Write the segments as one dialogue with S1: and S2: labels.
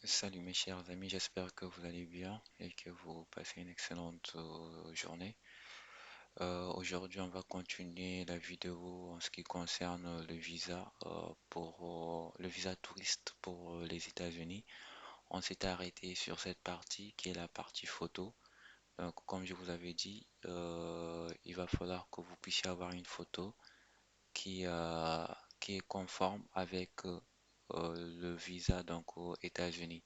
S1: Salut mes chers amis, j'espère que vous allez bien et que vous passez une excellente journée. Aujourd'hui, on va continuer la vidéo en ce qui concerne le visa pour le visa touriste pour les États-Unis. On s'est arrêté sur cette partie qui est la partie photo. Donc, comme je vous avais dit, il va falloir que vous puissiez avoir une photo qui, euh, qui est conforme avec le visa donc aux États-Unis.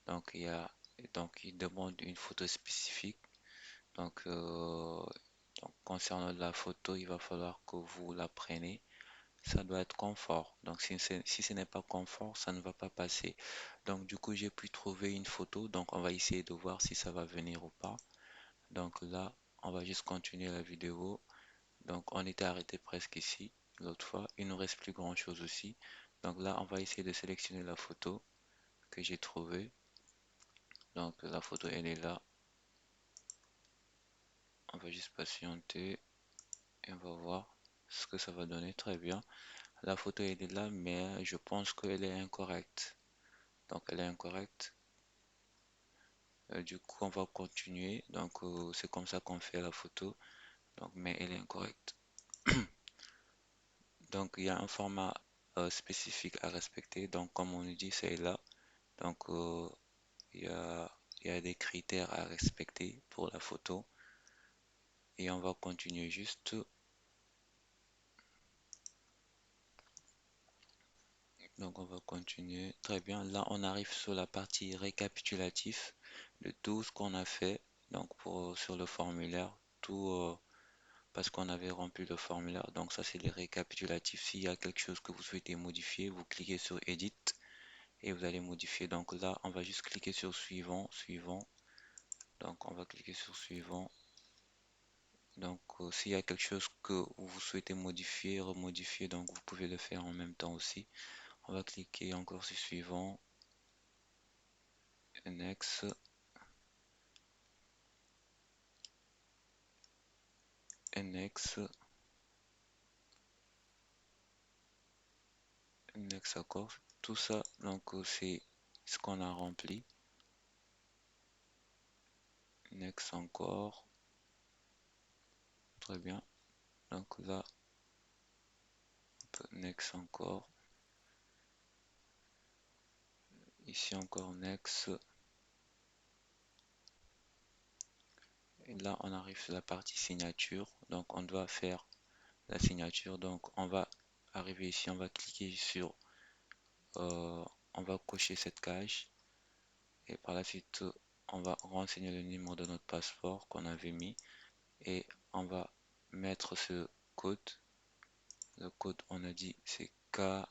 S1: Donc, il demande une photo spécifique. Donc, concernant la photo, il va falloir que vous la preniez. Ça doit être confort. Donc, si ce n'est pas confort, ça ne va pas passer. Donc, du coup, j'ai pu trouver une photo. Donc, on va essayer de voir si ça va venir ou pas. Donc là, on va juste continuer la vidéo. Donc, on était arrêté presque ici l'autre fois. Il nous reste plus grand-chose aussi. Donc là, on va essayer de sélectionner la photo que j'ai trouvée. Donc, la photo, elle est là. On va juste patienter et on va voir ce que ça va donner. Très bien. La photo elle est là, mais je pense qu'elle est incorrecte. Donc elle est incorrecte. Du coup, on va continuer. Donc c'est comme ça qu'on fait la photo. Donc, mais elle est incorrecte. Donc il y a un format spécifique à respecter. Donc comme on nous dit, c'est là. Donc il y a, il y a des critères à respecter pour la photo. Et on va continuer juste. Donc on va continuer. Très bien. Là, on arrive sur la partie récapitulatif de tout ce qu'on a fait. Donc sur le formulaire, tout parce qu'on avait rempli le formulaire. Donc ça, c'est les récapitulatifs. S'il y a quelque chose que vous souhaitez modifier, vous cliquez sur Edit et vous allez modifier. Donc là, on va juste cliquer sur Suivant, Suivant. Donc on va cliquer sur Suivant. Donc s'il y a quelque chose que vous souhaitez modifier, remodifier, donc vous pouvez le faire en même temps aussi. On va cliquer encore sur Suivant. Next, next, next encore. Tout ça, donc c'est ce qu'on a rempli. Next encore. Très bien. Donc là, next encore. Ici encore next. Et là, on arrive sur la partie signature. Donc on doit faire la signature. Donc on va arriver ici, on va cliquer sur, on va cocher cette cage. Et par la suite, on va renseigner le numéro de notre passeport qu'on avait mis. Et on va mettre ce code. Le code, on a dit, c'est KHOVKE.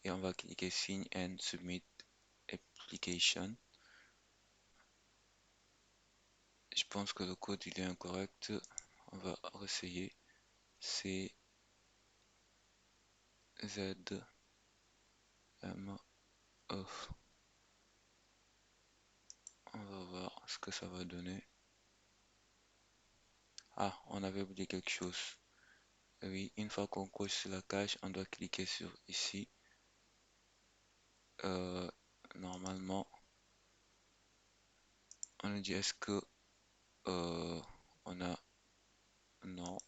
S1: Et on va cliquer Sign and Submit Application. Je pense que le code il est incorrect. On va réessayer. C Z M E. On va voir ce que ça va donner. Ah, on avait oublié quelque chose. Oui, une fois qu'on coche sur la cage, on doit cliquer sur ici. Euh, Normalement, on nous dit est-ce que on a non.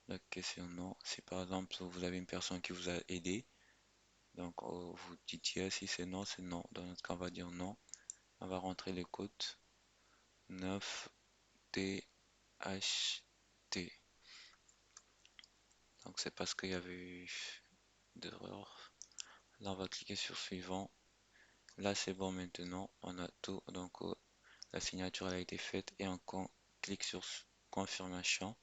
S1: La question non. Si par exemple vous avez une personne qui vous a aidé, donc vous dites yes, si c'est non, c'est non. Dans notre cas, on va dire non. On va rentrer le code 9THT. Donc c'est parce qu'il y avait eu d'erreur. Là, on va cliquer sur suivant. Là, c'est bon maintenant. On a tout. Donc la signature elle a été faite et on clique sur confirmation.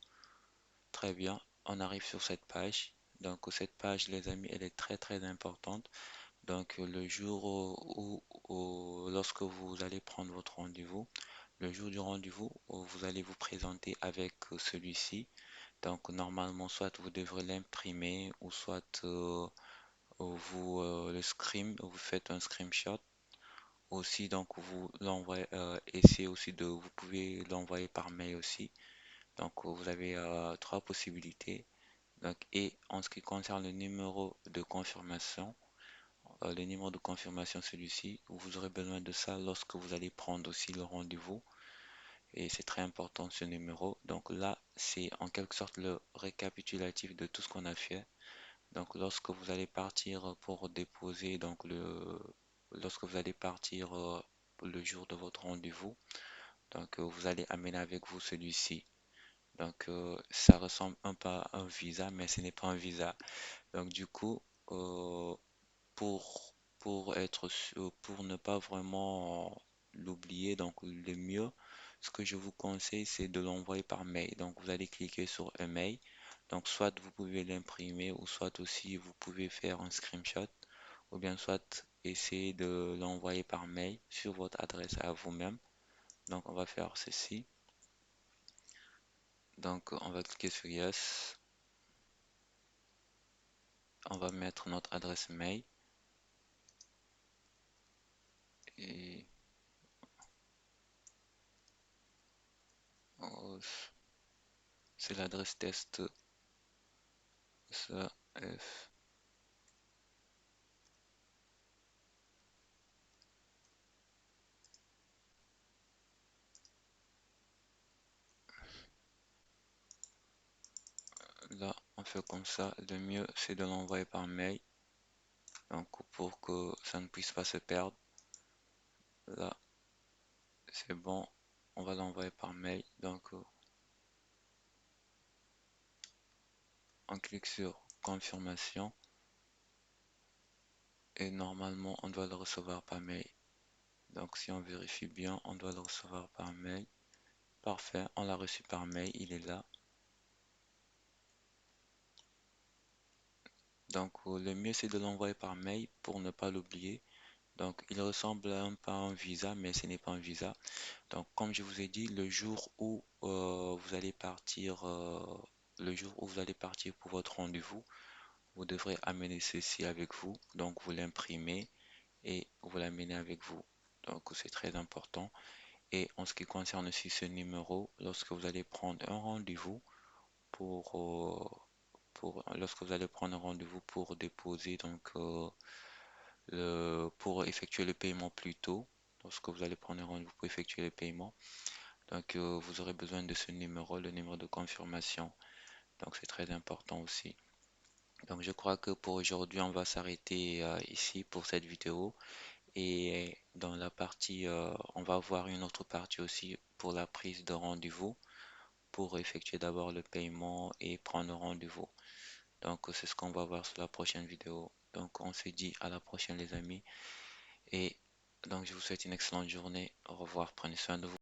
S1: Très bien. On arrive sur cette page. Donc cette page, les amis, elle est très très importante. Donc le jour lorsque vous allez prendre votre rendez-vous, le jour du rendez-vous, vous allez vous présenter avec celui-ci. Donc normalement, soit vous devrez l'imprimer ou soit vous vous faites un screenshot. Aussi, donc vous l'envoyez, essayez aussi vous pouvez l'envoyer par mail aussi. Donc vous avez trois possibilités. Donc, et en ce qui concerne le numéro de confirmation, celui-ci, vous aurez besoin de ça lorsque vous allez prendre aussi le rendez-vous. Et c'est très important ce numéro. Donc là, c'est en quelque sorte le récapitulatif de tout ce qu'on a fait. Donc lorsque vous allez partir pour déposer, lorsque vous allez partir le jour de votre rendez-vous, vous allez amener avec vous celui-ci. Ça ressemble un peu à un visa, mais ce n'est pas un visa. Donc du coup, euh, pour, pour ne pas vraiment l'oublier, donc le mieux, ce que je vous conseille, c'est de l'envoyer par mail. Donc vous allez cliquer sur email. Donc soit vous pouvez l'imprimer ou soit aussi vous pouvez faire un screenshot ou bien soit essayer de l'envoyer par mail sur votre adresse à vous-même. Donc on va faire ceci. Donc on va cliquer sur Yes. On va mettre notre adresse mail et oh, c'est l'adresse test. Ça, F. Là, on fait comme ça. Le mieux, c'est de l'envoyer par mail. Donc, pour que ça ne puisse pas se perdre. Là, c'est bon. On va l'envoyer par mail. On clique sur confirmation. Et normalement, on doit le recevoir par mail. Donc, si on vérifie bien, on doit le recevoir par mail. Parfait. On l'a reçu par mail. Il est là. Le mieux, c'est de l'envoyer par mail pour ne pas l'oublier. Donc, il ressemble un peu à un visa, mais ce n'est pas un visa. Donc, comme je vous ai dit, le jour où vous allez partir pour votre rendez-vous, vous devrez amener ceci avec vous. Donc, vous l'imprimez et vous l'amenez avec vous. Donc, c'est très important. Et en ce qui concerne aussi ce numéro, lorsque vous allez prendre un rendez-vous lorsque vous allez prendre un rendez-vous pour déposer, pour effectuer le paiement plus tôt, lorsque vous allez prendre un rendez-vous pour effectuer le paiement, vous aurez besoin de ce numéro, le numéro de confirmation. Donc, c'est très important aussi. Donc, je crois que pour aujourd'hui, on va s'arrêter ici pour cette vidéo. Et dans la partie, on va voir une autre partie aussi pour la prise de rendez-vous, pour effectuer d'abord le paiement et prendre rendez-vous. Donc, c'est ce qu'on va voir sur la prochaine vidéo. Donc, on se dit à la prochaine, les amis. Et donc, je vous souhaite une excellente journée. Au revoir. Prenez soin de vous.